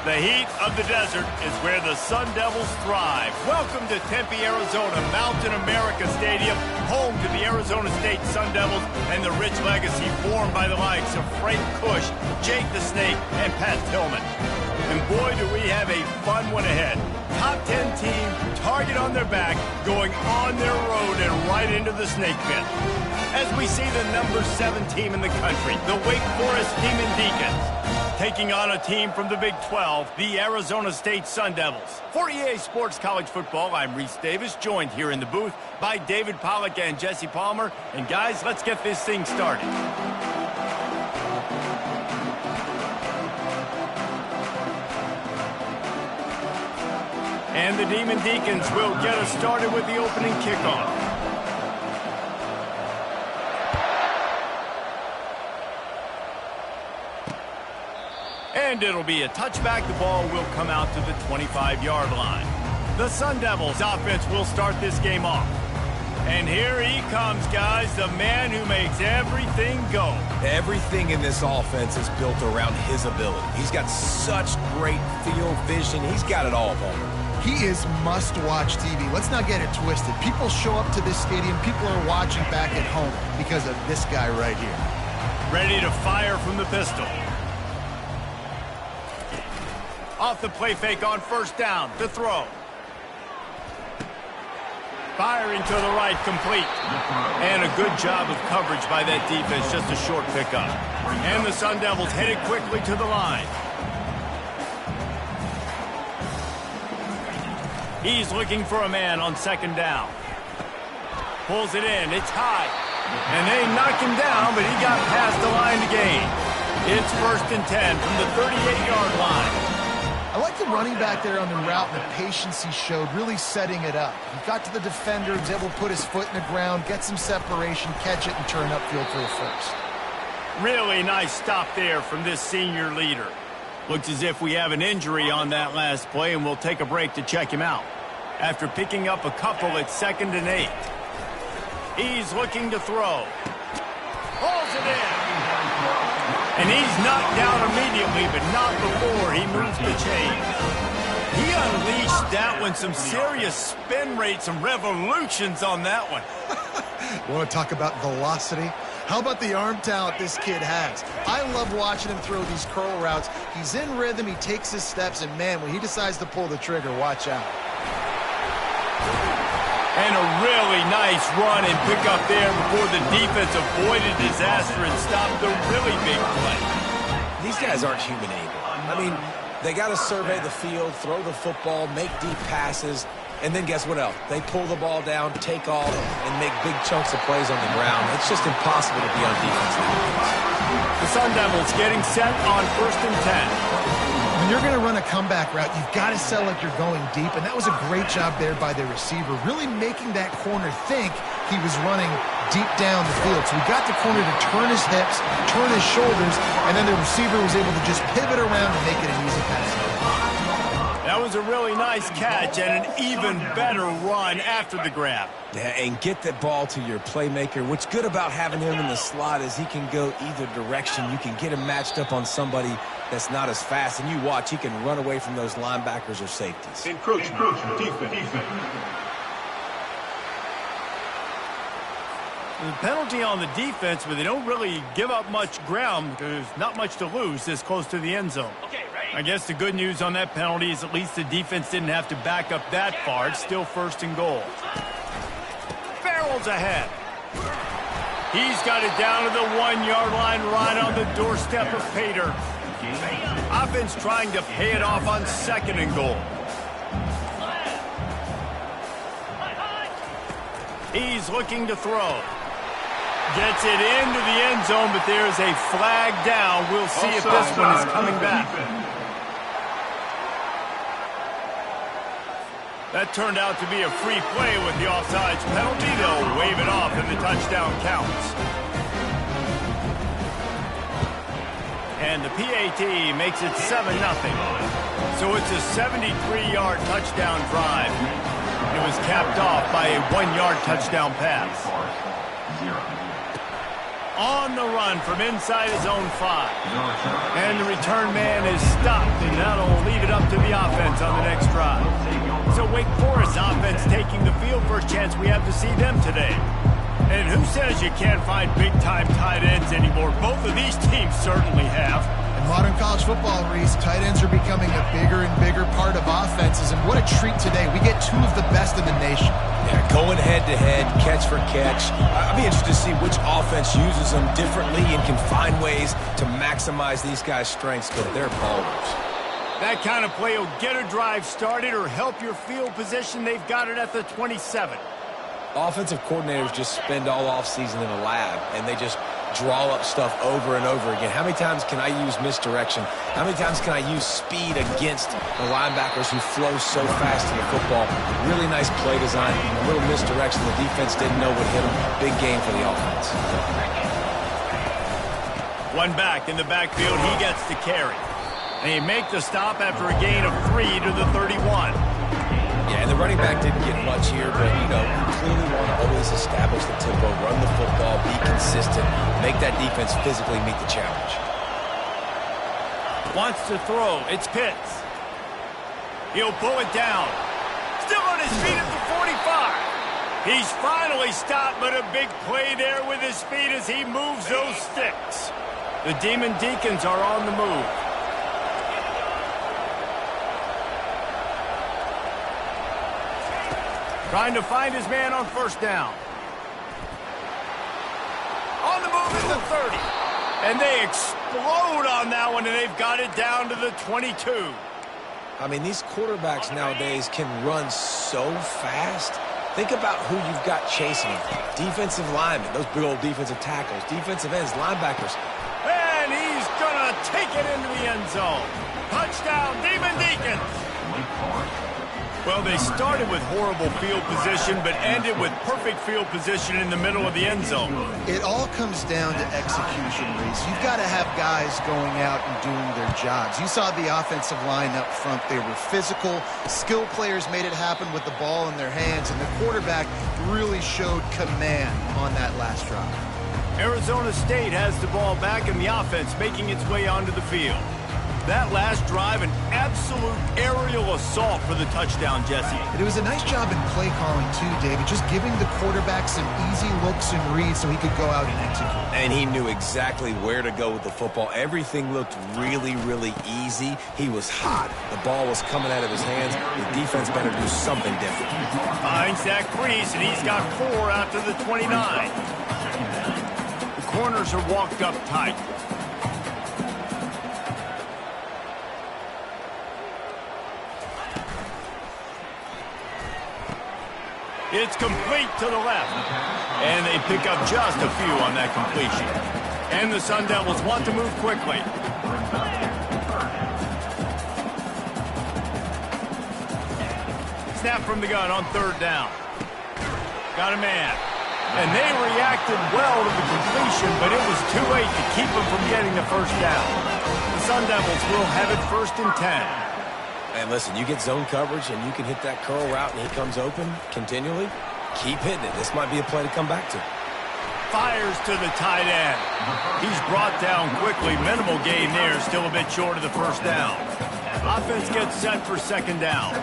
The heat of the desert is where the Sun Devils thrive. Welcome to Tempe, Arizona, Mountain America Stadium, home to the Arizona State Sun Devils and the rich legacy formed by the likes of Frank Kush, Jake the Snake, and Pat Tillman. And boy, do we have a fun one ahead. Top 10 team, target on their back, going on their road and right into the snake pit. As we see the number 7 team in the country, the Wake Forest Demon Deacons, taking on a team from the Big 12, the Arizona State Sun Devils. For EA Sports College Football, I'm Reese Davis, joined here in the booth by David Pollack and Jesse Palmer. And guys, let's get this thing started. And the Demon Deacons will get us started with the opening kickoff. And it'll be a touchback. The ball will come out to the 25-yard line. The Sun Devils offense will start this game off. And here he comes, guys, the man who makes everything go. Everything in this offense is built around his ability. He's got such great field vision. He's got it all, Palmer. He is must-watch TV. Let's not get it twisted. People show up to this stadium. People are watching back at home because of this guy right here. Ready to fire from the pistol. Off the play fake on first down. To throw. Firing to the right, complete. And a good job of coverage by that defense. Just a short pickup. And the Sun Devils headed quickly to the line. He's looking for a man on second down. Pulls it in. It's high. And they knock him down, but he got past the line to gain. It's 1st and 10 from the 38-yard line. I like the running back there on the route and the patience he showed, really setting it up. He got to the defender, was able to put his foot in the ground, get some separation, catch it, and turn upfield for a first. Really nice stop there from this senior leader. Looks as if we have an injury on that last play, and we'll take a break to check him out. After picking up a couple at 2nd and 8. He's looking to throw. Pulls it in. And he's knocked down immediately, but not before he moves the chains. He unleashed that one. Some serious spin rate, some revolutions on that one. You want to talk about velocity? How about the arm talent this kid has? I love watching him throw these curl routes. He's in rhythm, he takes his steps, and man, when he decides to pull the trigger, watch out. And a really nice run and pick up there before the defense avoided disaster and stopped the really big play. These guys aren't human able. I mean, they got to survey the field, throw the football, make deep passes, and then guess what else? They pull the ball down, take off, and make big chunks of plays on the ground. It's just impossible to be on defense. The Sun Devils getting set on 1st and 10. When you're going to run a comeback route, you've got to sell like you're going deep, and that was a great job there by the receiver, really making that corner think he was running deep down the field. So he got the corner to turn his hips, turn his shoulders, and then the receiver was able to just pivot around and make it an easy pass. That was a really nice catch and an even better run after the grab. Yeah, and get the ball to your playmaker. What's good about having him in the slot is he can go either direction. You can get him matched up on somebody that's not as fast, and you watch, he can run away from those linebackers or safeties. Encroachment, defense. The penalty on the defense, but they don't really give up much ground. There's not much to lose this close to the end zone. Okay, ready? I guess the good news on that penalty is at least the defense didn't have to back up that far. It's still 1st and goal. Barrels ahead. He's got it down to the 1-yard line right on the doorstep of Pater. Offense trying to pay it off on 2nd and goal. He's looking to throw. Gets it into the end zone, but there's a flag down. We'll see if this one is coming back. That turned out to be a free play with the offsides penalty. They'll wave it off and the touchdown counts. And the PAT makes it 7-0. So it's a 73-yard touchdown drive. It was capped off by a 1-yard touchdown pass. On the run from inside his own 5. And the return man is stopped, and that'll lead on the next drive. So Wake Forest offense taking the field. First chance we have to see them today. And who says you can't find big-time tight ends anymore? Both of these teams certainly have. In modern college football, Reese, tight ends are becoming a bigger and bigger part of offenses. And what a treat today. We get two of the best in the nation. Yeah, going head-to-head, catch for catch. I'd be interested to see which offense uses them differently and can find ways to maximize these guys' strengths, but they're ballers. That kind of play will get a drive started or help your field position. They've got it at the 27. Offensive coordinators just spend all offseason in a lab, and they just draw up stuff over and over again. How many times can I use misdirection? How many times can I use speed against the linebackers who flow so fast to the football? Really nice play design, a little misdirection. The defense didn't know what hit them. Big game for the offense. One back in the backfield, he gets to carry. They make the stop after a gain of 3 to the 31. Yeah, and the running back didn't get much here, but, you know, you clearly want to always establish the tempo, run the football, be consistent, make that defense physically meet the challenge. Wants to throw. It's Pitts. He'll pull it down. Still on his feet at the 45. He's finally stopped, but a big play there with his feet as he moves those sticks. The Demon Deacons are on the move. Trying to find his man on first down. On the move at the 30. And they explode on that one, and they've got it down to the 22. I mean, these quarterbacks nowadays can run so fast. Think about who you've got chasing them. Defensive linemen, those big old defensive tackles, defensive ends, linebackers. And he's going to take it into the end zone. Touchdown, Demon Deacons. Well, they started with horrible field position, but ended with perfect field position in the middle of the end zone. It all comes down to execution, Reese. You've got to have guys going out and doing their jobs. You saw the offensive line up front. They were physical. Skill players made it happen with the ball in their hands, and the quarterback really showed command on that last drive. Arizona State has the ball back, and the offense making its way onto the field. That last drive, an absolute aerial assault for the touchdown, Jesse. And it was a nice job in play calling, too, David, just giving the quarterback some easy looks and reads so he could go out and execute. And he knew exactly where to go with the football. Everything looked really, really easy. He was hot. The ball was coming out of his hands. The defense better do something different. Finds that crease, and he's got 4 out to the 29. The corners are walked up tight. It's complete to the left. And they pick up just a few on that completion. And the Sun Devils want to move quickly. Snap from the gun on third down. Got a man. And they reacted well to the completion, but it was too late to keep them from getting the first down. The Sun Devils will have it 1st and 10. And listen, you get zone coverage and you can hit that curl route and he comes open continually. Keep hitting it. This might be a play to come back to. Fires to the tight end. He's brought down quickly. Minimal gain there. Still a bit short of the first down. Offense gets set for 2nd down.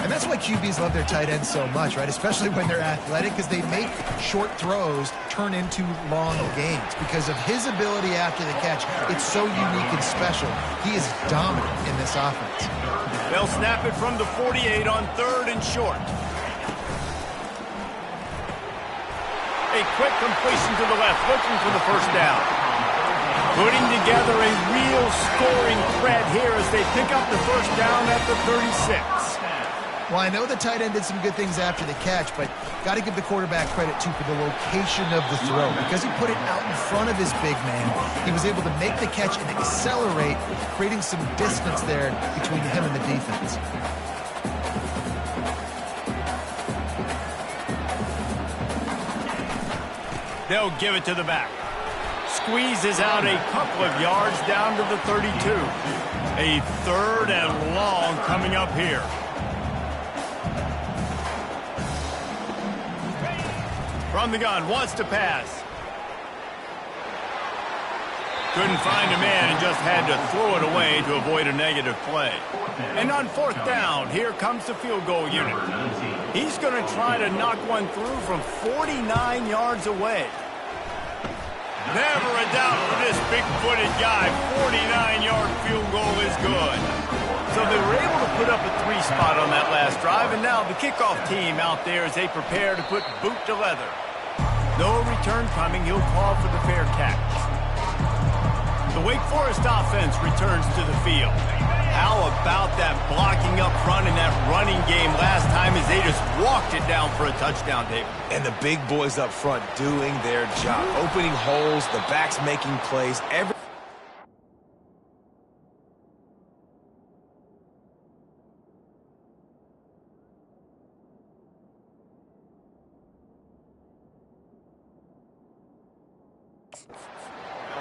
And that's why QBs love their tight ends so much, right? Especially when they're athletic, because they make short throws turn into long gains. Because of his ability after the catch, it's so unique and special. He is dominant in this offense. They'll snap it from the 48 on 3rd and short. A quick completion to the left, looking for the first down. Putting together a real scoring threat here as they pick up the first down at the 36. Well, I know the tight end did some good things after the catch, but got to give the quarterback credit, too, for the location of the throw. Because he put it out in front of his big man, he was able to make the catch and accelerate, creating some distance there between him and the defense. They'll give it to the back. Squeezes out a couple of yards down to the 32. A 3rd and long coming up here. From the gun, wants to pass. Couldn't find a man and just had to throw it away to avoid a negative play. And on fourth down, here comes the field goal unit. He's going to try to knock one through from 49 yards away. Never a doubt for this big-footed guy. 49-yard field goal is good. So they were able to put up a 3 spot on that last drive, and now the kickoff team out there as they prepare to put boot to leather. No return coming. He'll call for the fair catch. The Wake Forest offense returns to the field. How about that blocking up front in that running game last time as they just walked it down for a touchdown, David? And the big boys up front doing their job. Opening holes, the backs making plays.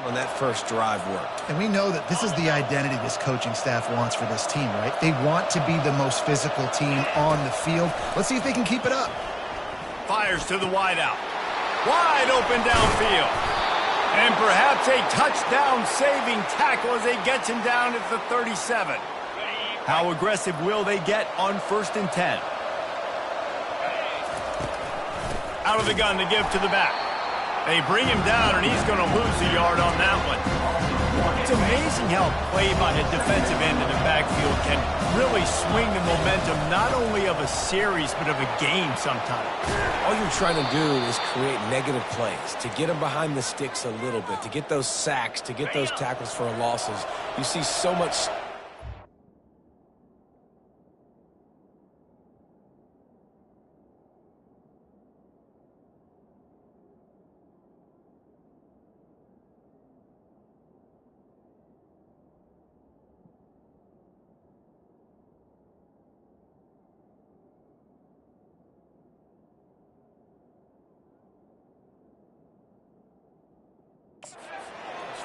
On that first drive worked. And we know that this is the identity this coaching staff wants for this team, right? They want to be the most physical team on the field. Let's see if they can keep it up. Fires to the wideout. Wide open downfield. And perhaps a touchdown-saving tackle as they gets him down at the 37. How aggressive will they get on 1st and 10? Out of the gun to give to the back. They bring him down, and he's going to lose a yard on that one. It's amazing how play by a defensive end in the backfield can really swing the momentum not only of a series but of a game sometimes. All you're trying to do is create negative plays, to get them behind the sticks a little bit, to get those sacks, to get those tackles for losses. You see so much...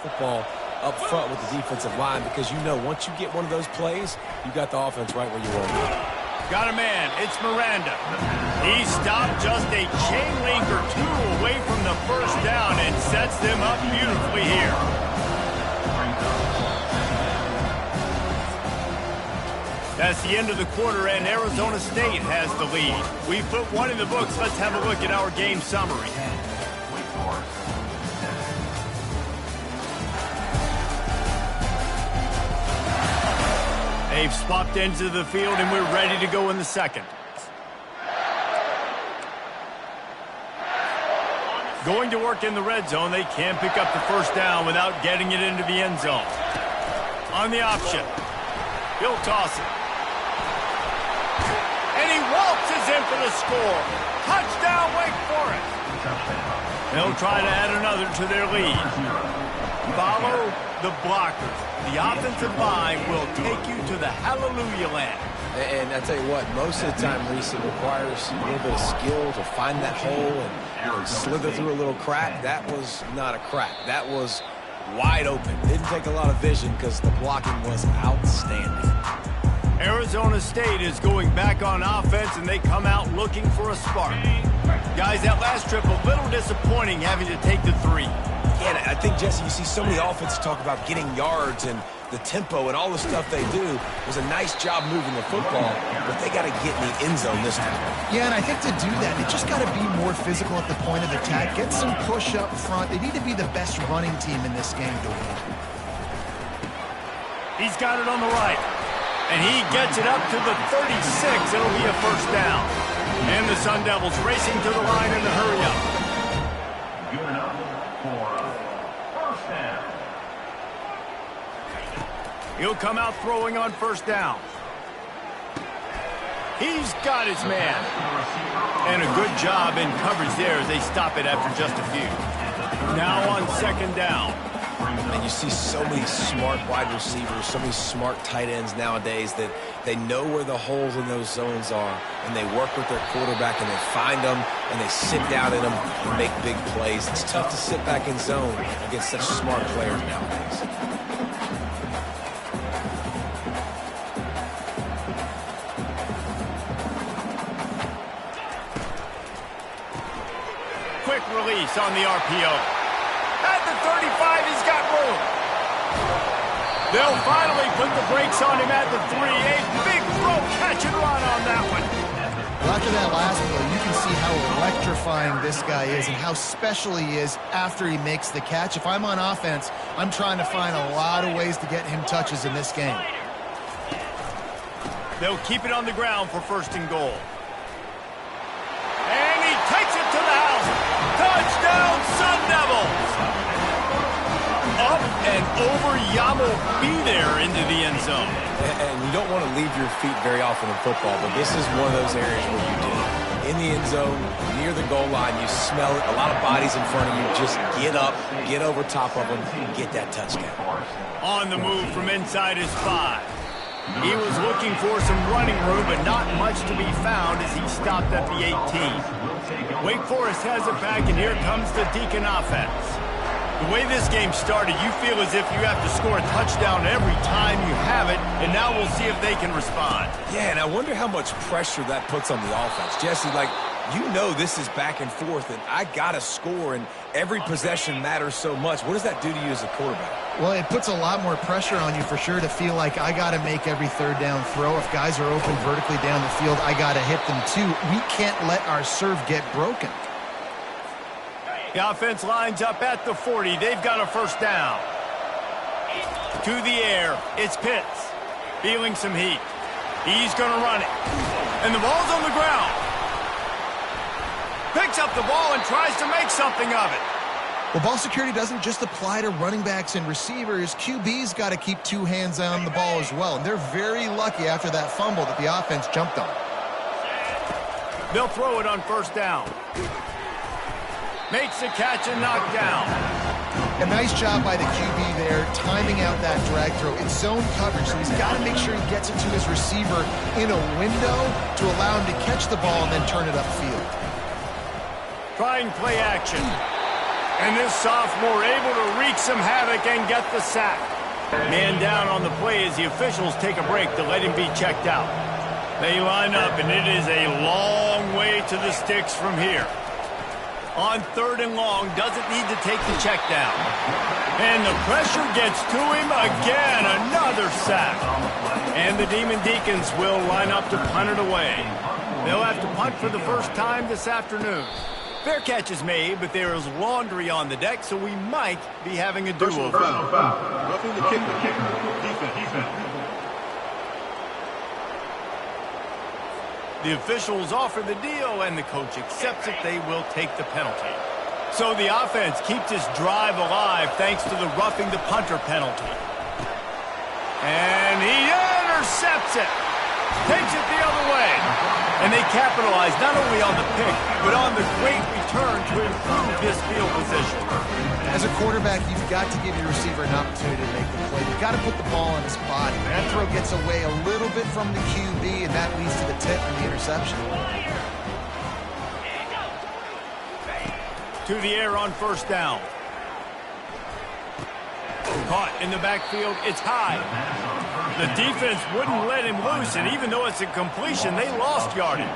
football up front with the defensive line, because you know once you get one of those plays, you got the offense right where you want to be. Got a man. It's Miranda. He stopped just a chain link or 2 away from the first down and sets them up beautifully here. That's the end of the quarter, and Arizona State has the lead. We put one in the books. Let's have a look at our game summary. They've swapped into the field, and we're ready to go in the second. Going to work in the red zone. They can't pick up the first down without getting it into the end zone. On the option, he'll toss it. And he waltzes in for the score. Touchdown, Wake Forest. They'll try to add another to their lead. Follow the blockers. The offensive line will take you to the hallelujah land. And I tell you what, most of the time, Reese, it requires a little bit of skill to find that hole and slither through a little crack. That was not a crack. That was wide open. Didn't take a lot of vision because the blocking was outstanding. Arizona State is going back on offense, and they come out looking for a spark. Guys, that last trip, a little disappointing having to take the 3. Yeah, and I think, Jesse, you see so many offenses talk about getting yards and the tempo and all the stuff they do. It was a nice job moving the football, but they got to get in the end zone this time. Yeah, and I think to do that, they just got to be more physical at the point of attack, get some push up front. They need to be the best running team in this game to win. He's got it on the right, and he gets it up to the 36. It'll be a first down. And the Sun Devils racing to the line in the hurry up. Good enough for first down. He'll come out throwing on first down. He's got his man. And a good job in coverage there as they stop it after just a few. Now on second down. And you see so many smart wide receivers, so many smart tight ends nowadays that they know where the holes in those zones are, and they work with their quarterback, and they find them, and they sit down in them and make big plays. It's tough to sit back in zone against such smart players nowadays. Quick release on the RPO. At the 35, he's got room. They'll finally put the brakes on him at the 3. A big throw, catch and run on that one. Well, after that last play, you can see how electrifying this guy is and how special he is after he makes the catch. If I'm on offense, I'm trying to find a lot of ways to get him touches in this game. They'll keep it on the ground for 1st and goal. And he takes it to the house. Touchdown, Sun Devils! Up and over, Yamo be there into the end zone. And you don't want to leave your feet very often in football, but this is one of those areas where you do. In the end zone, near the goal line, you smell it. A lot of bodies in front of you. Just get up, get over top of them, get that touchdown. On the move from inside his 5. He was looking for some running room, but not much to be found as he stopped at the 18. Wake Forest has it back, and here comes the Deacon offense. The way this game started, you feel as if you have to score a touchdown every time you have it, and now we'll see if they can respond. Yeah, and I wonder how much pressure that puts on the offense. Jesse, like, you know this is back and forth, and I got to score, and every possession matters so much. What does that do to you as a quarterback? Well, it puts a lot more pressure on you for sure to feel like I got to make every 3rd down throw. If guys are open vertically down the field, I got to hit them too. We can't let our serve get broken. The offense lines up at the 40. They've got a 1st down. To the air. It's Pitts. Feeling some heat. He's going to run it. And the ball's on the ground. Picks up the ball and tries to make something of it. Well, ball security doesn't just apply to running backs and receivers. QB's got to keep 2 hands on the ball as well. And they're very lucky after that fumble that the offense jumped on. They'll throw it on 1st down. Makes the catch and knocked down. A nice job by the QB there, timing out that drag throw. It's zone coverage, so he's got to make sure he gets it to his receiver in a window to allow him to catch the ball and then turn it upfield. Trying play action. And this sophomore able to wreak some havoc and get the sack. Man down on the play as the officials take a break to let him be checked out. They line up, and it is a long way to the sticks from here. On 3rd and long, doesn't need to take the check down. And the pressure gets to him again, another sack. And the Demon Deacons will line up to punt it away. They'll have to punt for the 1st time this afternoon. Fair catch is made, but there is laundry on the deck, so we might be having a do-over. Roughing the kicker. Defense. The officials offer the deal, and the coach accepts it. They will take the penalty. So the offense keeps this drive alive thanks to the roughing the punter penalty. And he intercepts it. Takes it the other way. And they capitalize not only on the pick, but on the great return to improve his field position. As a quarterback, you've got to give your receiver an opportunity to make the play. You've got to put the ball on his body. That throw gets away a little bit from the QB, and that leads to the tip and the interception. To the air on 1st down. Caught in the backfield. It's high. The defense wouldn't let him loose, and even though it's a completion, they lost yardage.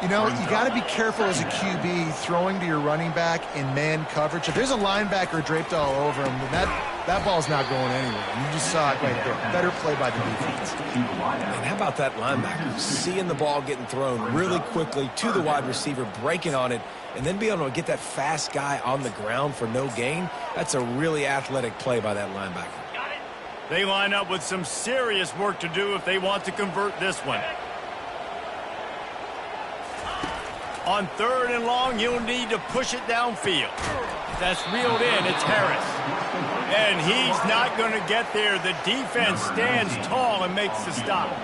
You know, you got to be careful as a QB throwing to your running back in man coverage. If there's a linebacker draped all over him, then that ball's not going anywhere. And you just saw it right there. Better play by the defense. And how about that linebacker? Seeing the ball getting thrown really quickly to the wide receiver, breaking on it, and then being able to get that fast guy on the ground for no gain. That's a really athletic play by that linebacker. They line up with some serious work to do if they want to convert this one. On 3rd and long, you'll need to push it downfield. That's reeled in. It's Harris. And he's not going to get there. The defense stands tall and makes the stop.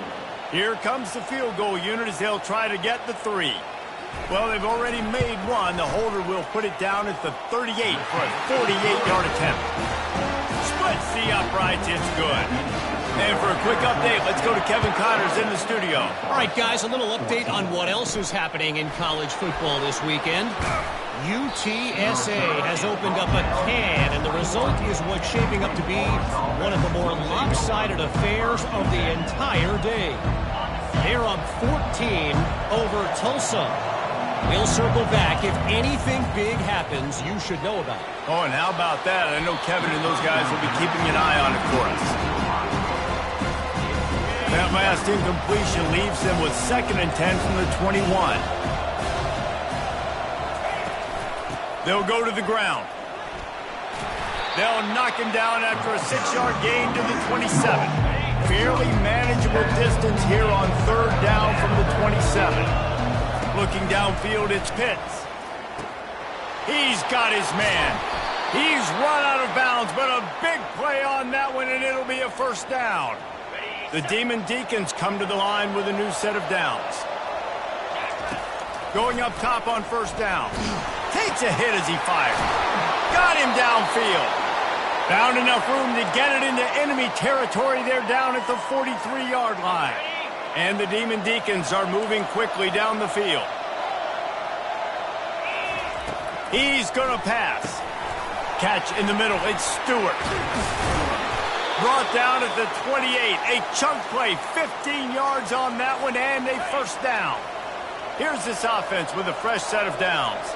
Here comes the field goal unit as they'll try to get the 3. Well, they've already made one. The holder will put it down at the 38 for a 48-yard attempt. Splits the uprights. It's good. And for a quick update, let's go to Kevin Connors in the studio. All right, guys, a little update on what else is happening in college football this weekend. UTSA has opened up a can, and the result is what's shaping up to be one of the more lopsided affairs of the entire day. They're up 14 over Tulsa. We'll circle back. If anything big happens, you should know about it. Oh, and how about that? I know Kevin and those guys will be keeping an eye on it for us. That last incompletion leaves them with 2nd and 10 from the 21. They'll go to the ground. They'll knock him down after a 6-yard gain to the 27. Fairly manageable distance here on 3rd down from the 27. Looking downfield, it's Pitts. He's got his man. He's run out of bounds, but a big play on that one, and it'll be a 1st down. The Demon Deacons come to the line with a new set of downs. Going up top on 1st down. Takes a hit as he fires. Got him downfield. Found enough room to get it into enemy territory there down at the 43-yard line. And the Demon Deacons are moving quickly down the field. He's going to pass. Catch in the middle. It's Stewart. Brought down at the 28. A chunk play. 15 yards on that one and a 1st down. Here's this offense with a fresh set of downs.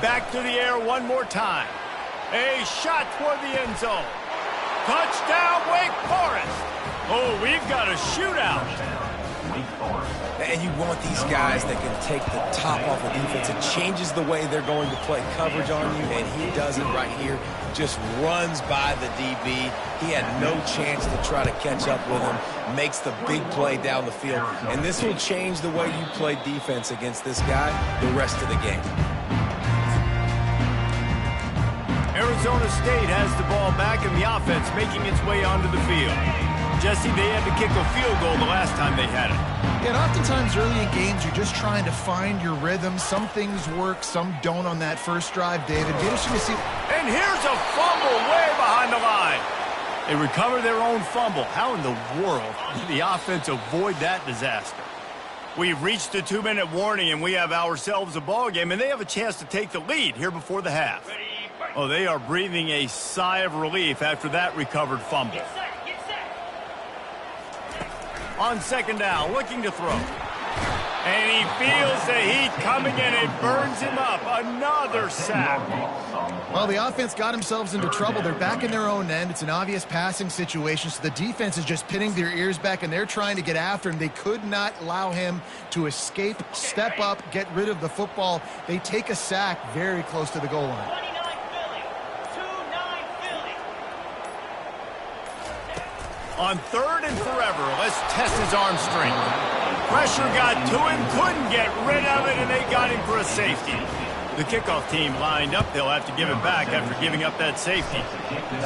Back to the air one more time. A shot toward the end zone. Touchdown, Wake Forest. Oh, we've got a shootout. And you want these guys that can take the top off of defense. It changes the way they're going to play coverage on you, and he does it right here. Just runs by the DB. He had no chance to try to catch up with him. Makes the big play down the field. And this will change the way you play defense against this guy the rest of the game. Arizona State has the ball back and the offense making its way onto the field. Jesse, they had to kick a field goal the last time they had it. Yeah, and oftentimes early in games, you're just trying to find your rhythm. Some things work, some don't on that first drive, David. Be interesting to see. And here's a fumble way behind the line. They recover their own fumble. How in the world did the offense avoid that disaster? We've reached the 2-minute warning, and we have ourselves a ball game, and they have a chance to take the lead here before the half. Oh, they are breathing a sigh of relief after that recovered fumble. On 2nd down, looking to throw. And he feels the heat coming in. It burns him up. Another sack. Well, the offense got themselves into trouble. They're back in their own end. It's an obvious passing situation, so the defense is just pinning their ears back, and they're trying to get after him. They could not allow him to escape, step up, get rid of the football. They take a sack very close to the goal line. On 3rd and forever, let's test his arm strength. Pressure got to him, couldn't get rid of it, and they got him for a safety. The kickoff team lined up. They'll have to give it back after giving up that safety.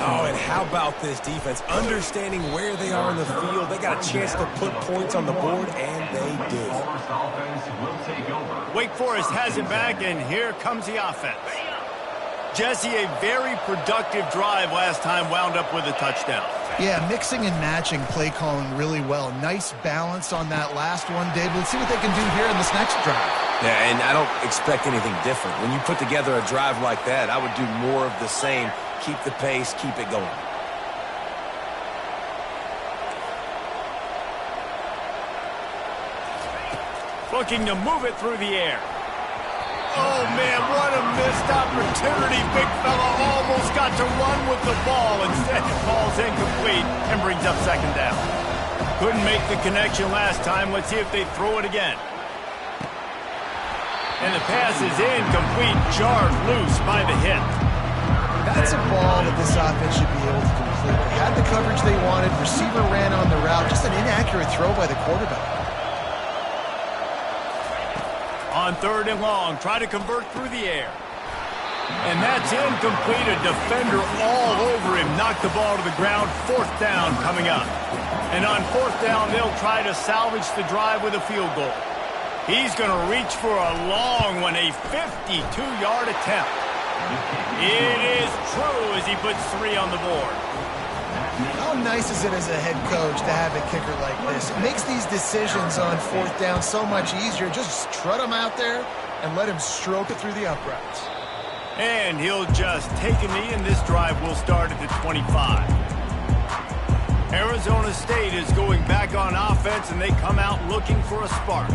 Oh, and how about this defense? Understanding where they are in the field. They got a chance to put points on the board, and they do. Wake Forest has it back, and here comes the offense. Jesse, a very productive drive last time, wound up with a touchdown. Yeah, mixing and matching play calling really well. Nice balance on that last one, Dave. Let's see what they can do here in this next drive. Yeah, and I don't expect anything different. When you put together a drive like that, I would do more of the same. Keep the pace, keep it going. Looking to move it through the air. Oh, man, what a missed opportunity. Big fella almost got to run with the ball. Instead, it falls incomplete and brings up 2nd down. Couldn't make the connection last time. Let's see if they throw it again. And the pass is incomplete, jarred loose by the hit. That's a ball that this offense should be able to complete. They had the coverage they wanted. Receiver ran on the route. Just an inaccurate throw by the quarterback. On 3rd and long, try to convert through the air. And that's incomplete. A defender all over him. Knocked the ball to the ground. 4th down coming up. And on 4th down, they'll try to salvage the drive with a field goal. He's going to reach for a long one, a 52-yard attempt. It is true as he puts 3 on the board. How nice is it as a head coach to have a kicker like this? It makes these decisions on 4th down so much easier. Just strut him out there and let him stroke it through the uprights. And he'll just take a knee, and this drive will start at the 25. Arizona State is going back on offense, and they come out looking for a spark.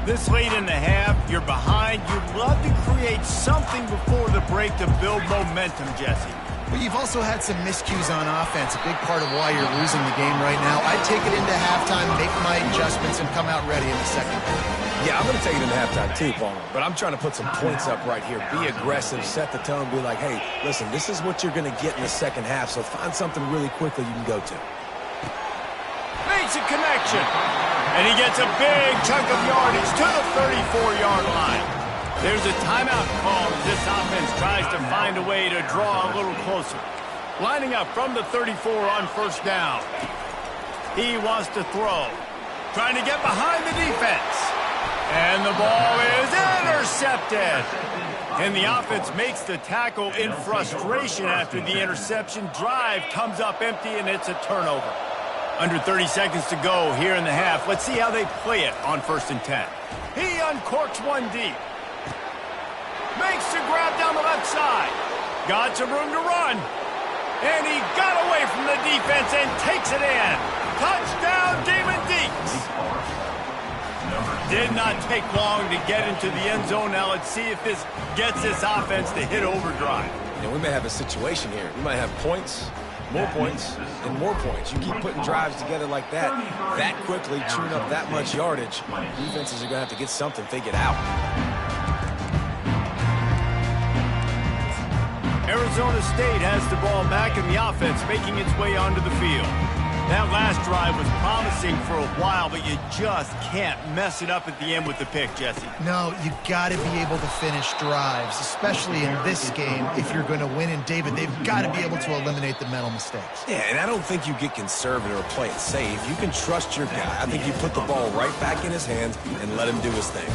This late in the half, you're behind. You'd love to create something before the break to build momentum, Jesse. But you've also had some miscues on offense, a big part of why you're losing the game right now. I'd take it into halftime, make my adjustments, and come out ready in the second half. Yeah, I'm going to take it into halftime too, Paul. But I'm trying to put some points up right here. Be aggressive, set the tone, be like, hey, listen, this is what you're going to get in the second half, so find something really quickly you can go to. Makes a connection. And he gets a big chunk of yardage to the 34-yard line. There's a timeout call as this offense tries to find a way to draw a little closer. Lining up from the 34 on first down. He wants to throw. Trying to get behind the defense. And the ball is intercepted. And the offense makes the tackle in frustration after the interception. Drive comes up empty, and it's a turnover. Under 30 seconds to go here in the half. Let's see how they play it on 1st and 10. He uncorks one deep. Makes the grab down the left side. Got some room to run. And he got away from the defense and takes it in. Touchdown, Damon Deeks. Did not take long to get into the end zone. Now let's see if this gets this offense to hit overdrive. And we may have a situation here. We might have points, more points, and more points. You keep putting drives together like that quickly, chewing up that much yardage, defenses are going to have to get something figured out. Arizona State has the ball back in the offense, making its way onto the field. That last drive was promising for a while, but you just can't mess it up at the end with the pick, Jesse. No, you got to be able to finish drives, especially in this game if you're going to win. And, David, they've got to be able to eliminate the mental mistakes. Yeah, and I don't think you get conservative or play it safe. You can trust your guy. I think you put the ball right back in his hands and let him do his thing.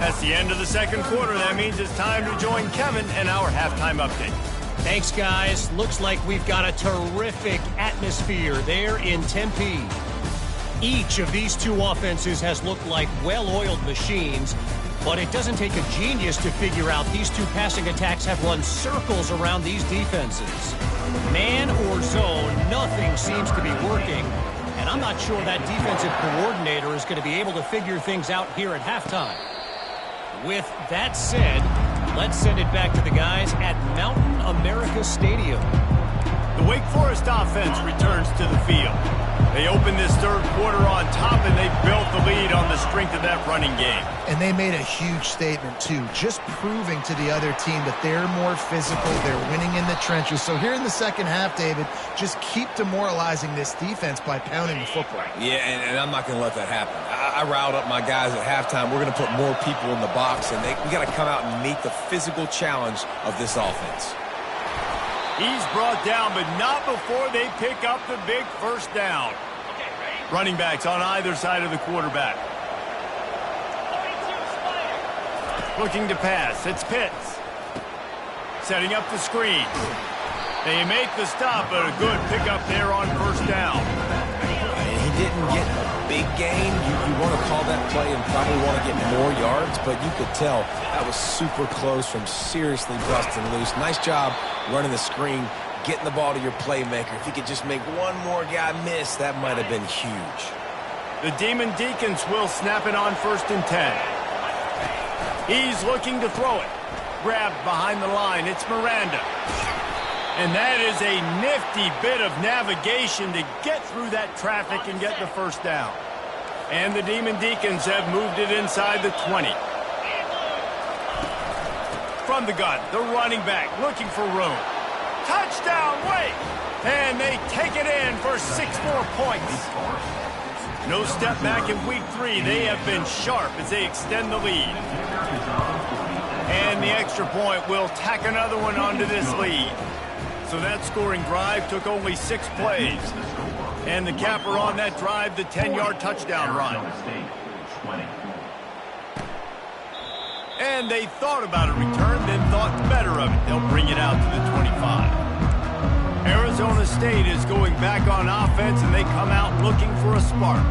That's the end of the second quarter. That means it's time to join Kevin and our halftime update. Thanks, guys. Looks like we've got a terrific atmosphere there in Tempe. Each of these two offenses has looked like well-oiled machines, but it doesn't take a genius to figure out these two passing attacks have run circles around these defenses. Man or zone, nothing seems to be working, and I'm not sure that defensive coordinator is going to be able to figure things out here at halftime. With that said, let's send it back to the guys at Mountain America Stadium. The Wake Forest offense returns to the field. They opened this third quarter on top, and they built the lead on the strength of that running game. And they made a huge statement, too, just proving to the other team that they're more physical, they're winning in the trenches. So here in the second half, David, just keep demoralizing this defense by pounding the football. Yeah, and I'm not going to let that happen. I riled up my guys at halftime. We're going to put more people in the box, and we got to come out and meet the physical challenge of this offense. He's brought down, but not before they pick up the big first down. Running backs on either side of the quarterback. Looking to pass. It's Pitts. Setting up the screen. They make the stop, but a good pickup there on first down. He didn't get a big gain. You want to call that play and probably want to get more yards, but you could tell that was super close from seriously busting loose. Nice job running the screen, getting the ball to your playmaker. If he could just make one more guy miss, that might have been huge. The Demon Deacons will snap it on 1st and 10. He's looking to throw it. Grabbed behind the line. It's Miranda. And that is a nifty bit of navigation to get through that traffic and get the first down. And the Demon Deacons have moved it inside the 20. From the gun, the running back looking for room. Touchdown, Wake! And they take it in for 6 more points. No step back in week 3. They have been sharp as they extend the lead. And the extra point will tack another one onto this lead. So that scoring drive took only 6 plays. And the capper on that drive, the 10-yard touchdown run. And they thought about a return, then thought better of it. They'll bring it out to the 25. Arizona State is going back on offense, and they come out looking for a spark.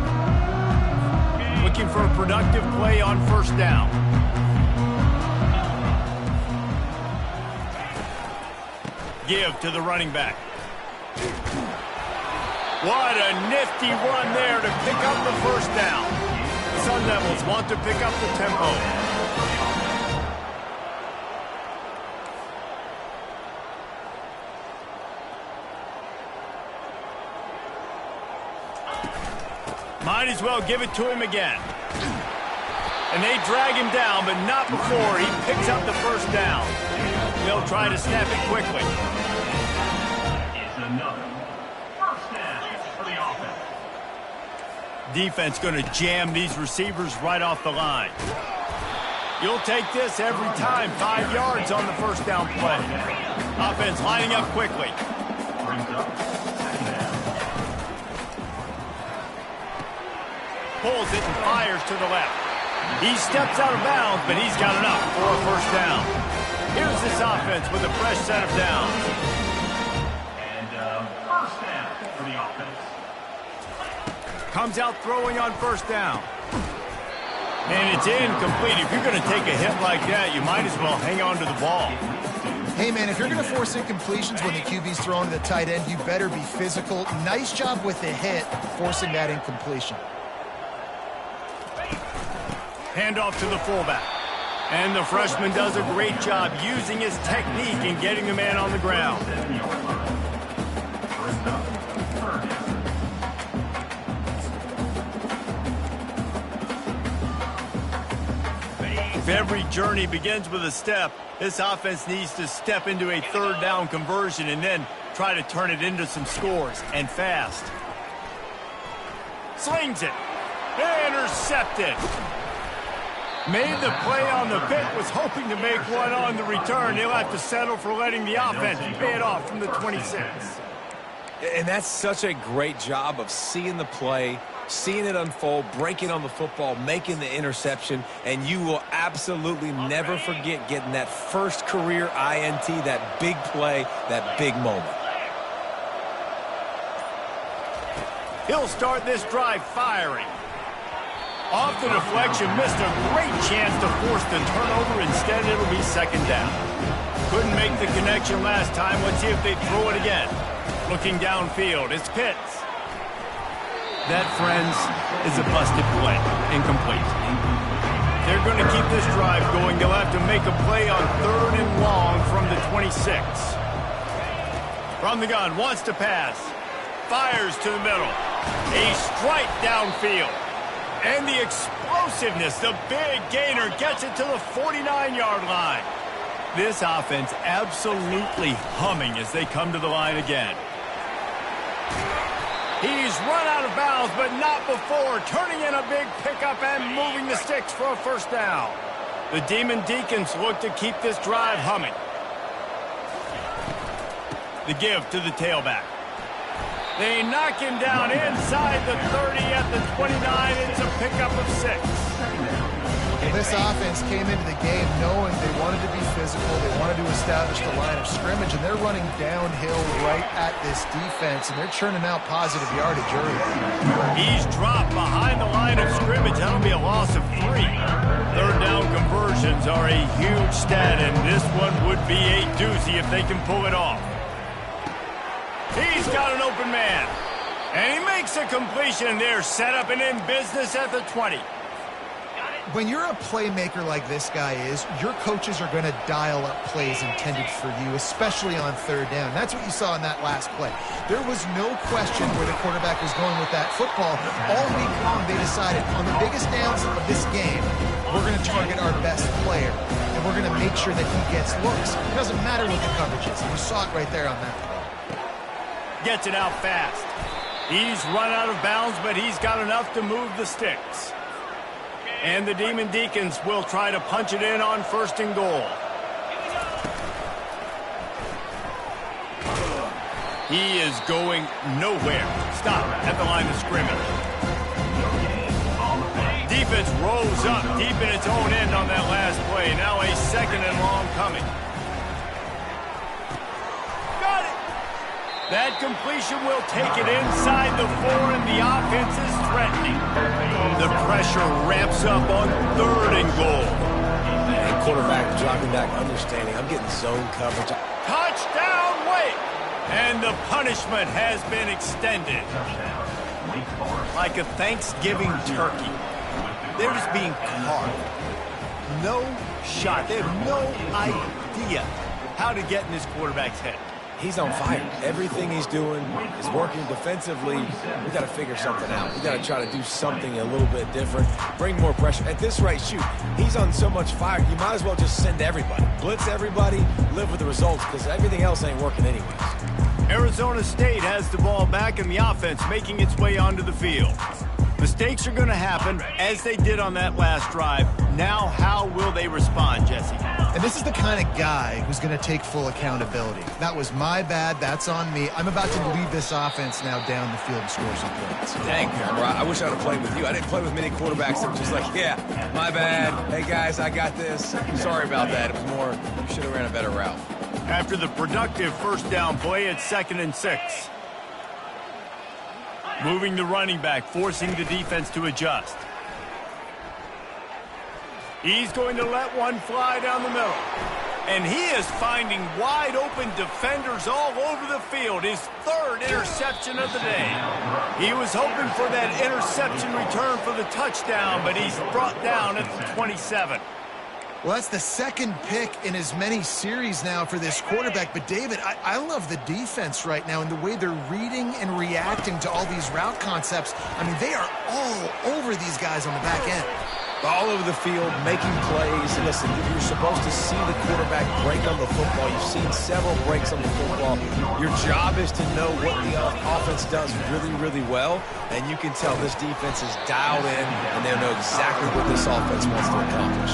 Looking for a productive play on first down. Give to the running back. What a nifty run there to pick up the first down. The Sun Devils want to pick up the tempo. Might as well give it to him again. And they drag him down, but not before he picks up the first down. They'll try to snap it quickly. Defense going to jam these receivers right off the line. You'll take this every time. 5 yards on the first down play. Offense lining up quickly. Pulls it and fires to the left. He steps out of bounds, but he's got enough for a first down. Here's this offense with a fresh set of downs. And first down for the offense. Comes out throwing on first down. And it's incomplete. If you're going to take a hit like that, you might as well hang on to the ball. Hey, man, if you're going to force incompletions when the QB's throwing to the tight end, you better be physical. Nice job with the hit, forcing that incompletion. Handoff to the fullback. And the freshman does a great job using his technique and getting the man on the ground. If every journey begins with a step, this offense needs to step into a third down conversion and then try to turn it into some scores, and fast. Slings it. Intercepted. Made the play on the pit, was hoping to make one on the return. He'll have to settle for letting the offense pay it off from the 26. And that's such a great job of seeing the play, seeing it unfold, breaking on the football, making the interception, and you will absolutely never forget getting that first career INT, that big play, that big moment. He'll start this drive firing. Off the deflection, missed a great chance to force the turnover. Instead, it'll be second down. Couldn't make the connection last time. Let's see if they throw it again. Looking downfield, it's Pitts. That, friends, is a busted play. Incomplete. They're going to keep this drive going. They'll have to make a play on 3rd and long from the 26. From the gun, wants to pass. Fires to the middle. A strike downfield. And the explosiveness, the big gainer, gets it to the 49-yard line. This offense absolutely humming as they come to the line again. He's run out of bounds, but not before, turning in a big pickup and moving the sticks for a first down. The Demon Deacons look to keep this drive humming. The give to the tailback. They knock him down inside the 30 at the 29. It's a pickup of 6. This offense came into the game knowing they wanted to be physical, they wanted to establish the line of scrimmage, and they're running downhill right at this defense, and they're churning out positive yardage early. He's dropped behind the line of scrimmage. That'll be a loss of 3. Third down conversions are a huge stat, and this one would be a doozy if they can pull it off. He's got an open man. And he makes a completion there, set up and in business at the 20. When you're a playmaker like this guy is, your coaches are going to dial up plays intended for you, especially on 3rd down. That's what you saw in that last play. There was no question where the quarterback was going with that football. All week long, they decided on the biggest downs of this game, we're going to target our best player, and we're going to make sure that he gets looks. It doesn't matter what the coverage is. You saw it right there on that play. Gets it out fast. He's run out of bounds, but he's got enough to move the sticks. And the Demon Deacons will try to punch it in on 1st and goal. He is going nowhere. Stop at the line of scrimmage. Defense rolls up deep in its own end on that last play. Now a 2nd and long coming. Got it! That completion will take it inside the 4, and the offense is threatening. The pressure ramps up on 3rd and goal. And quarterback dropping back, understanding, I'm getting zone coverage. Touchdown, Wake! And the punishment has been extended. Like a Thanksgiving turkey. They're just being carved. No shot. They have no idea how to get in this quarterback's head. he's on fire. Everything he's doing is working defensively. We got to figure something out. We got to try to do something a little bit different, bring more pressure. At this rate, shoot, he's on so much fire, you might as well just send everybody. Blitz everybody, live with the results, because everything else ain't working anyways. Arizona State has the ball back and the offense making its way onto the field. Mistakes are going to happen, as they did on that last drive. Now, how will they respond, Jesse? And this is the kind of guy who's going to take full accountability. That was my bad. That's on me. I'm about to lead this offense now down the field and score some points. Dang, Cameron, I wish I would have played with you. I didn't play with many quarterbacks that were just like, yeah, my bad. Hey, guys, I got this. Sorry about that. It was more, you should have ran a better route. After the productive first down play, it's 2nd and 6. Moving the running back, forcing the defense to adjust. He's going to let one fly down the middle. And he is finding wide open defenders all over the field. His 3rd interception of the day. He was hoping for that interception return for the touchdown, but he's brought down at the 27. Well, that's the 2nd pick in as many series now for this quarterback. But, David, I love the defense right now and the way they're reading and reacting to all these route concepts. I mean, they are all over these guys on the back end. All over the field, making plays. Listen, you're supposed to see the quarterback break on the football. You've seen several breaks on the football. Your job is to know what the offense does really, really well. And you can tell this defense is dialed in, and they know exactly what this offense wants to accomplish.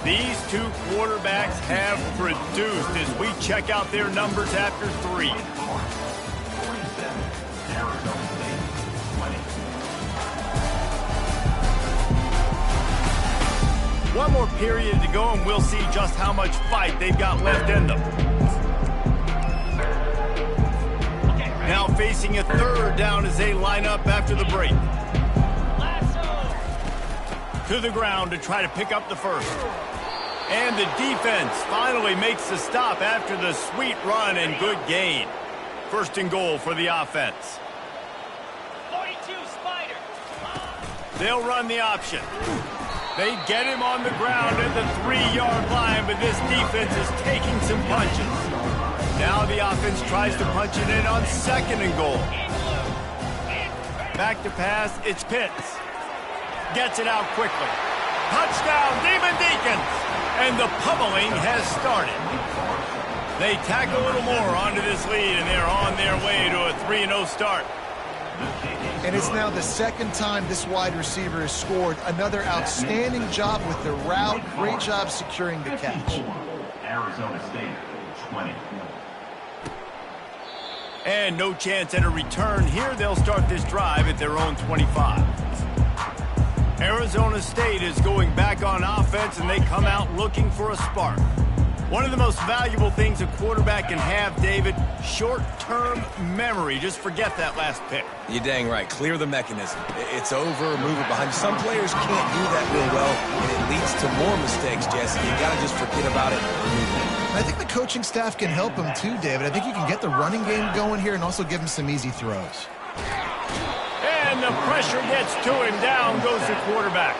These two quarterbacks have produced as we check out their numbers after 3. One more period to go, and we'll see just how much fight they've got left in them. Now facing a 3rd down as they line up after the break. To the ground to try to pick up the first. And the defense finally makes the stop after the sweet run and good gain. 1st and goal for the offense. 42 Spider. They'll run the option. They get him on the ground at the 3-yard line, but this defense is taking some punches. Now the offense tries to punch it in on 2nd and goal. Back to pass, it's Pitts. Gets it out quickly. Touchdown, Demon Deacons! And the pummeling has started. They tack a little more onto this lead, and they're on their way to a 3-0 start. And it's now the 2nd time this wide receiver has scored. Another outstanding job with the route. Great job securing the catch. Arizona State, 20. And no chance at a return here. They'll start this drive at their own 25. Arizona State is going back on offense, and they come out looking for a spark. One of the most valuable things a quarterback can have, David, short-term memory. Just forget that last pick. You're dang right. Clear the mechanism. It's over, move it behind you. Some players can't do that real well, and it leads to more mistakes, Jesse. You got to just forget about it and move it. I think the coaching staff can help him too, David. I think you can get the running game going here and also give him some easy throws. And the pressure gets to him. Down goes the quarterback.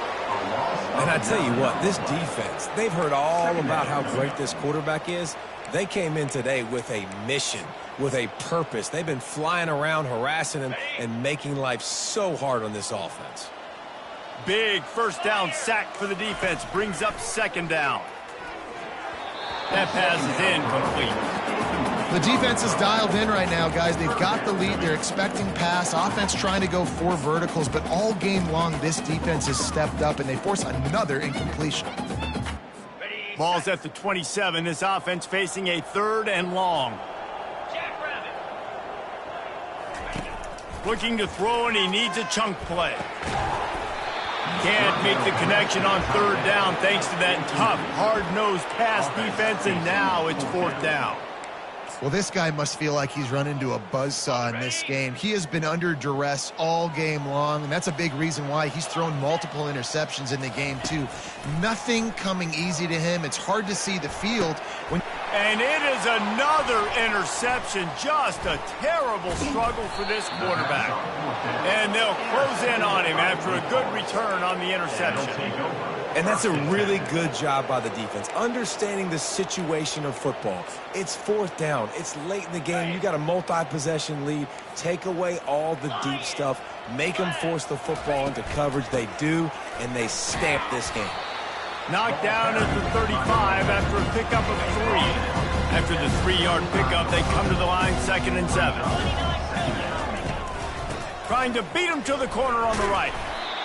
And I tell you what, this defense, they've heard all about how great this quarterback is. They came in today with a mission, with a purpose. They've been flying around, harassing him, and making life so hard on this offense. Big 1st down sack for the defense. Brings up 2nd down. That pass is incomplete. The defense is dialed in right now, guys. They've got the lead. They're expecting pass. Offense trying to go 4 verticals, but all game long, this defense has stepped up, and they force another incompletion. Ball's at the 27. This offense facing a 3rd and long. Looking to throw, and he needs a chunk play. Can't make the connection on 3rd down thanks to that tough, hard-nosed pass defense, and now it's 4th down. Well, this guy must feel like he's run into a buzzsaw in this game. He has been under duress all game long, and that's a big reason why he's thrown multiple interceptions in the game, too. Nothing coming easy to him. It's hard to see the field. And it is another interception. Just a terrible struggle for this quarterback. And they'll close in on him after a good return on the interception. And that's a really good job by the defense, understanding the situation of football. It's fourth down. It's late in the game. You got a multi-possession lead. Take away all the deep stuff. Make them force the football into coverage. They do, and they stamp this game. Knocked down at the 35 after a pickup of 3. After the 3-yard pickup, they come to the line 2nd and 7. Trying to beat him to the corner on the right.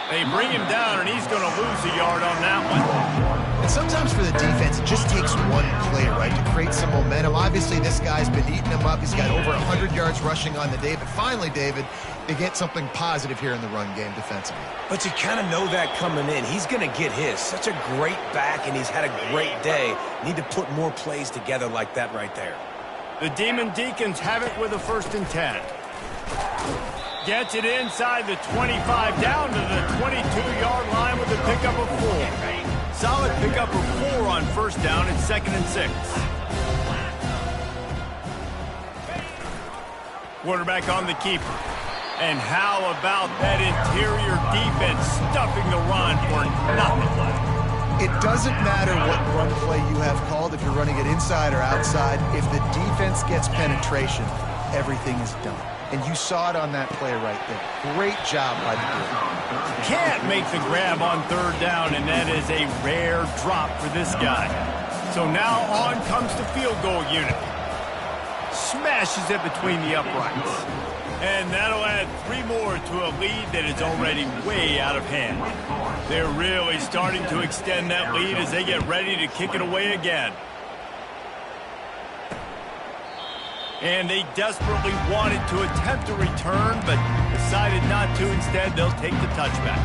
They bring him down, and he's going to lose a yard on that one. And sometimes for the defense, it just takes one play, right, to create some momentum. Obviously, this guy's been eating them up. He's got over 100 yards rushing on the day. But finally, David, they get something positive here in the run game defensively. But you kind of know that coming in. He's going to get his. Such a great back, and he's had a great day. Need to put more plays together like that right there. The Demon Deacons have it with a 1st and 10. Gets it inside the 25, down to the 22-yard line with a pickup of 4. Solid pickup of 4 on 1st down and 2nd and 6. Quarterback on the keeper. And how about that interior defense stuffing the run for nothing? It doesn't matter what run play you have called, if you're running it inside or outside. If the defense gets penetration, everything is done. And you saw it on that play right there. Great job by the defense. Can't make the grab on 3rd down, and that is a rare drop for this guy. So now on comes the field goal unit. Smashes it between the uprights. And that'll add 3 more to a lead that is already way out of hand. They're really starting to extend that lead as they get ready to kick it away again. And they desperately wanted to attempt a return, but decided not to. Instead, they'll take the touchback.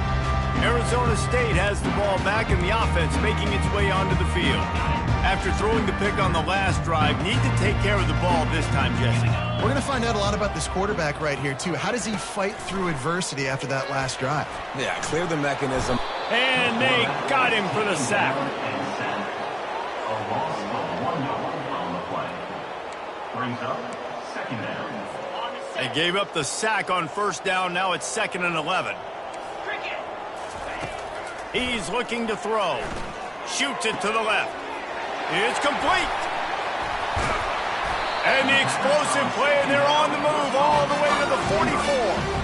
Arizona State has the ball back, and the offense making its way onto the field. After throwing the pick on the last drive, need to take care of the ball this time, Jesse. We're going to find out a lot about this quarterback right here, too. How does he fight through adversity after that last drive? Yeah, clear the mechanism. And they got him for the sack. A loss of 1 yard on the play. Brings up 2nd down. They gave up the sack on 1st down. Now it's 2nd and 11. He's looking to throw. Shoots it to the left. It's complete. And the explosive play, and they're on the move all the way to the 44.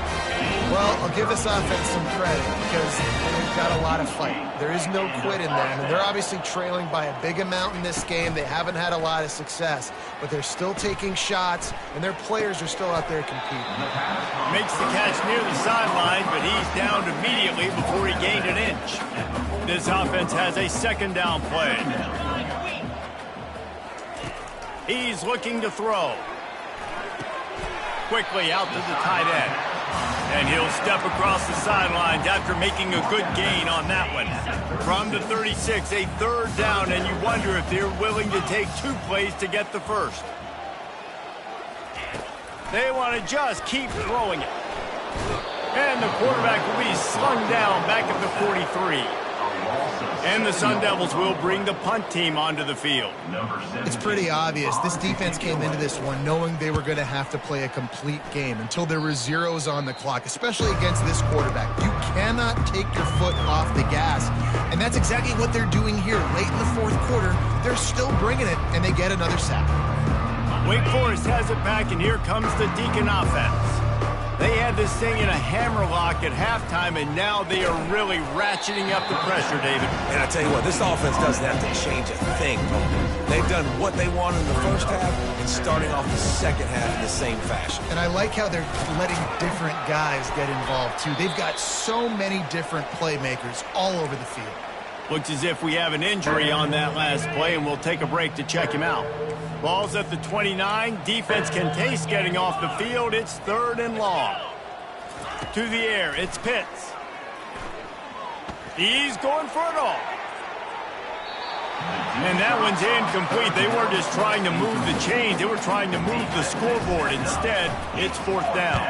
Well, I'll give this offense some credit because they've got a lot of fight. There is no quit in them, and they're obviously trailing by a big amount in this game. They haven't had a lot of success, but they're still taking shots, and their players are still out there competing. Makes the catch near the sideline, but he's downed immediately before he gained an inch. This offense has a 2nd down play. He's looking to throw. Quickly out to the tight end. And he'll step across the sidelines after making a good gain on that one. From the 36, a 3rd down, and you wonder if they're willing to take 2 plays to get the 1st. They want to just keep throwing it. And the quarterback will be slung down back at the 43. And the Sun Devils will bring the punt team onto the field. It's pretty obvious. This defense came into this one knowing they were going to have to play a complete game until there were zeros on the clock, especially against this quarterback. You cannot take your foot off the gas. And that's exactly what they're doing here. Late in the 4th quarter, they're still bringing it, and they get another sack. Wake Forest has it back, and here comes the Deacon offense. They had this thing in a hammerlock at halftime, and now they are really ratcheting up the pressure, David. And I tell you what, this offense doesn't have to change a thing. They've done what they wanted in the 1st half and starting off the 2nd half in the same fashion. And I like how they're letting different guys get involved, too. They've got so many different playmakers all over the field. Looks as if we have an injury on that last play, and we'll take a break to check him out. Ball's at the 29. Defense can taste getting off the field. It's 3rd and long. To the air, it's Pitts. He's going for it all. And that one's incomplete. They weren't just trying to move the chains. They were trying to move the scoreboard. Instead, it's 4th down.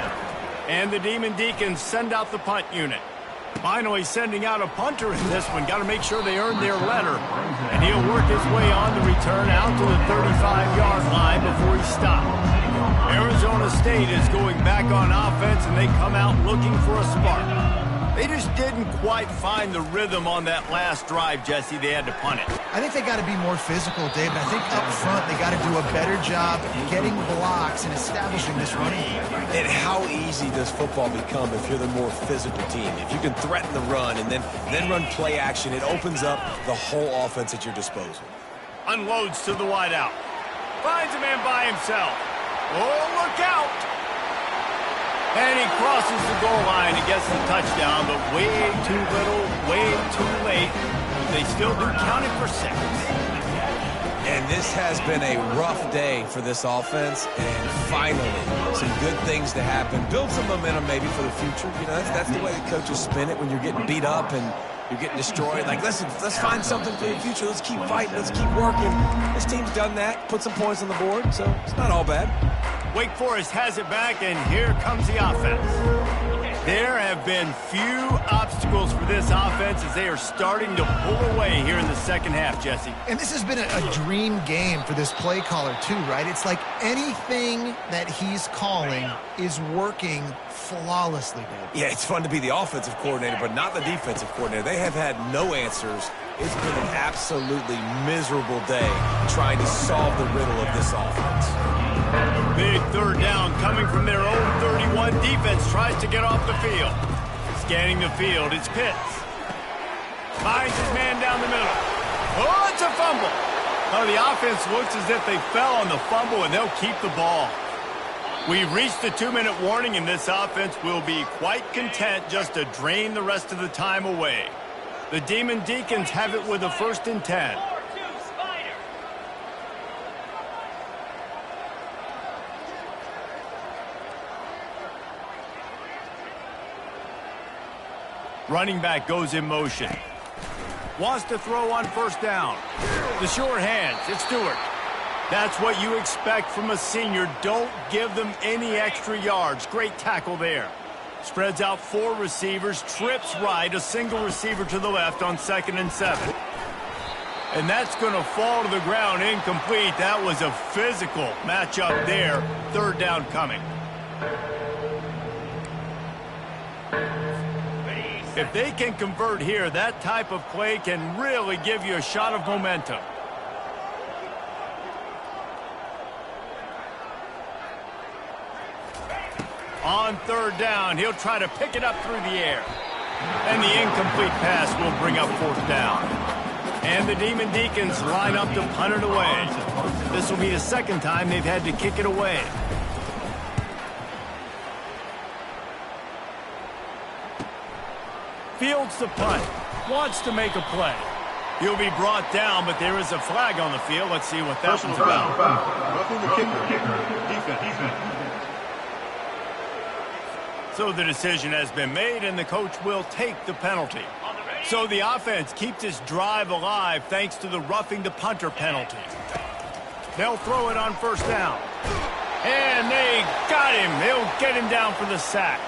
And the Demon Deacons send out the punt unit. Finally sending out a punter in this one. Got to make sure they earn their letter. And he'll work his way on the return out to the 35-yard line before he stops. Arizona State is going back on offense, and they come out looking for a spark. They just didn't quite find the rhythm on that last drive, Jesse. They had to punt it. I think they got to be more physical, David. I think up front they got to do a better job getting blocks and establishing this running game. And how easy does football become if you're the more physical team? If you can threaten the run and then run play action, it opens up the whole offense at your disposal. Unloads to the wideout. Finds a man by himself. Oh, look out! And he crosses the goal line and gets the touchdown, but way too little, way too late. They still do count it for 6. And this has been a rough day for this offense, and finally, some good things to happen. Build some momentum maybe for the future. You know, that's the way the coaches spin it when you're getting beat up and you're getting destroyed. Like, listen, let's find something for the future. Let's keep fighting. Let's keep working. This team's done that, put some points on the board, so it's not all bad. Wake Forest has it back, and here comes the offense. There have been few obstacles for this offense as they are starting to pull away here in the second half, Jesse. And this has been a dream game for this play caller too, right? It's like anything that he's calling is working flawlessly, Dave. Yeah, it's fun to be the offensive coordinator, but not the defensive coordinator. They have had no answers. It's been an absolutely miserable day trying to solve the riddle of this offense. Big third down coming from their own 31. Defense tries to get off the field. Scanning the field, it's Pitts. Finds his man down the middle. Oh, it's a fumble. Oh, the offense looks as if they fell on the fumble, and they'll keep the ball. We've reached the 2-minute warning, and this offense will be quite content just to drain the rest of the time away. The Demon Deacons have it with a 1st and 10. Running back goes in motion. Wants to throw on 1st down. The sure hands. It's Stewart. That's what you expect from a senior. Don't give them any extra yards. Great tackle there. Spreads out 4 receivers. Trips right. A single receiver to the left on 2nd and 7. And that's going to fall to the ground incomplete. That was a physical matchup there. 3rd down coming. If they can convert here, that type of play can really give you a shot of momentum. On 3rd down, he'll try to pick it up through the air. And the incomplete pass will bring up 4th down. And the Demon Deacons line up to punt it away. This will be the 2nd time they've had to kick it away. Fields the punt. Wants to make a play. He'll be brought down, but there is a flag on the field. Let's see what that one's about. Roughing the kicker. Defense. So the decision has been made, and the coach will take the penalty. So the offense keeps this drive alive thanks to the roughing the punter penalty. They'll throw it on 1st down. And they got him. They'll get him down for the sack.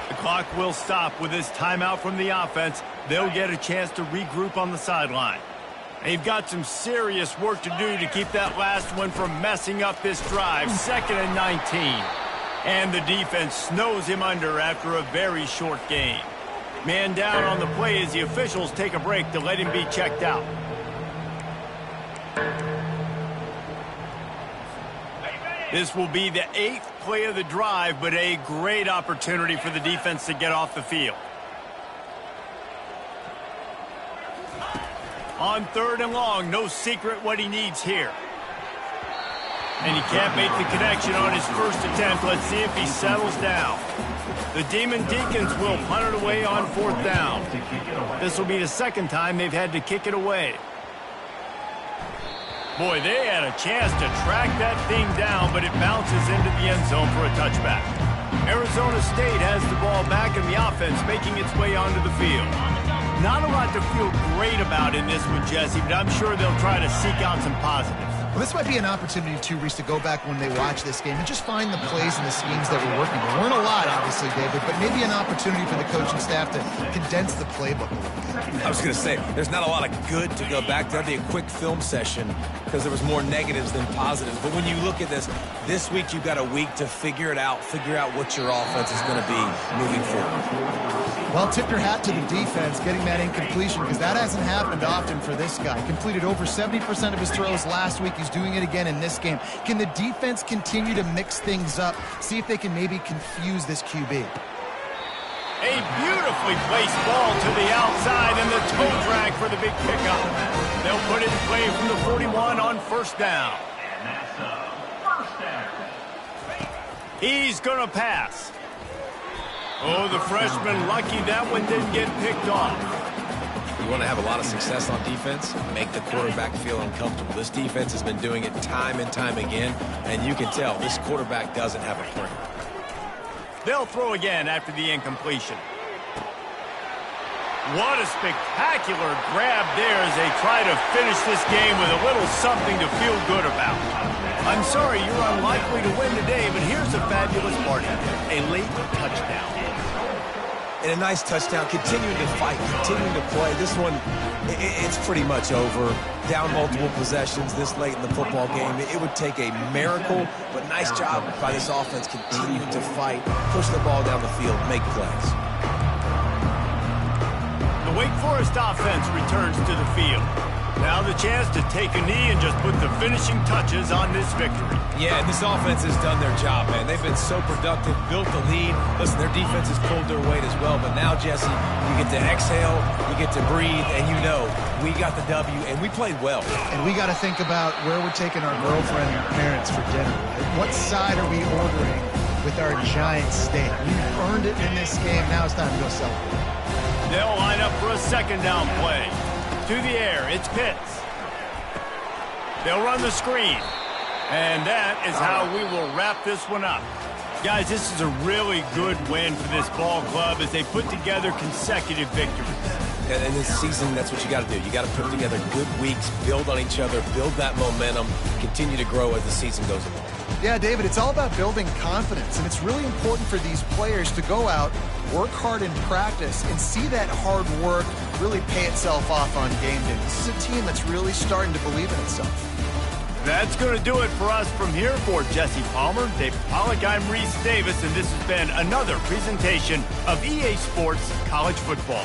The clock will stop with this timeout from the offense. They'll get a chance to regroup on the sideline. They've got some serious work to do to keep that last one from messing up this drive. 2nd and 19. And the defense snows him under after a very short gain. Man down on the play as the officials take a break to let him be checked out. This will be the 8th play of the drive, but a great opportunity for the defense to get off the field. On 3rd and long, no secret what he needs here. And he can't make the connection on his 1st attempt. Let's see if he settles down. The Demon Deacons will punt it away on 4th down. This will be the 2nd time they've had to kick it away. Boy, they had a chance to track that thing down, but it bounces into the end zone for a touchback. Arizona State has the ball back, and the offense making its way onto the field. Not a lot to feel great about in this one, Jesse, but I'm sure they'll try to seek out some positives. Well, this might be an opportunity, too, Reese, to go back when they watch this game and just find the plays and the schemes that were working. There weren't a lot, obviously, David, but maybe an opportunity for the coaching staff to condense the playbook a little bit. I was going to say, there's not a lot of good to go back to. That'd be a quick film session because there was more negatives than positives. But when you look at this week you've got a week to figure it out, figure out what your offense is going to be moving forward. Well, tip your hat to the defense getting that incompletion because that hasn't happened often for this guy. Completed over 70% of his throws last week. He's doing it again in this game. Can the defense continue to mix things up, see if they can maybe confuse this QB? A beautifully placed ball to the outside and the toe drag for the big pickup. They'll put it in play from the 41 on first down. And that's first down. He's going to pass. Oh, the freshman lucky that one didn't get picked off. You want to have a lot of success on defense, make the quarterback feel uncomfortable. This defense has been doing it time and time again, and you can tell this quarterback doesn't have a plan. They'll throw again after the incompletion. What a spectacular grab there as they try to finish this game with a little something to feel good about. I'm sorry you're unlikely to win today, but here's a fabulous part of it. A late touchdown. And a nice touchdown, continuing to fight, continuing to play. This one, it's pretty much over. Down multiple possessions this late in the football game. It would take a miracle, but nice job by this offense continuing to fight, push the ball down the field, make plays. The Wake Forest offense returns to the field. Now the chance to take a knee and just put the finishing touches on this victory. Yeah, and this offense has done their job, man. They've been so productive, built the lead. Listen, their defense has pulled their weight as well. But now, Jesse, you get to exhale, you get to breathe, and you know we got the W, and we played well. And we got to think about where we're taking our girlfriend and parents for dinner. Right? What side are we ordering with our giant steak? We've earned it in this game. Now it's time to go celebrate. They'll line up for a second down play. To the air, it's Pitts. They'll run the screen. And that is how we will wrap this one up. Guys, this is a really good win for this ball club as they put together consecutive victories. And in this season, that's what you got to do. You got to put together good weeks, build on each other, build that momentum, continue to grow as the season goes along. Yeah, David, it's all about building confidence, and it's really important for these players to go out, work hard in practice, and see that hard work really pay itself off on game day. This is a team that's really starting to believe in itself. That's going to do it for us from here. For Jesse Palmer, David Pollack, I'm Reese Davis, and this has been another presentation of EA Sports College Football.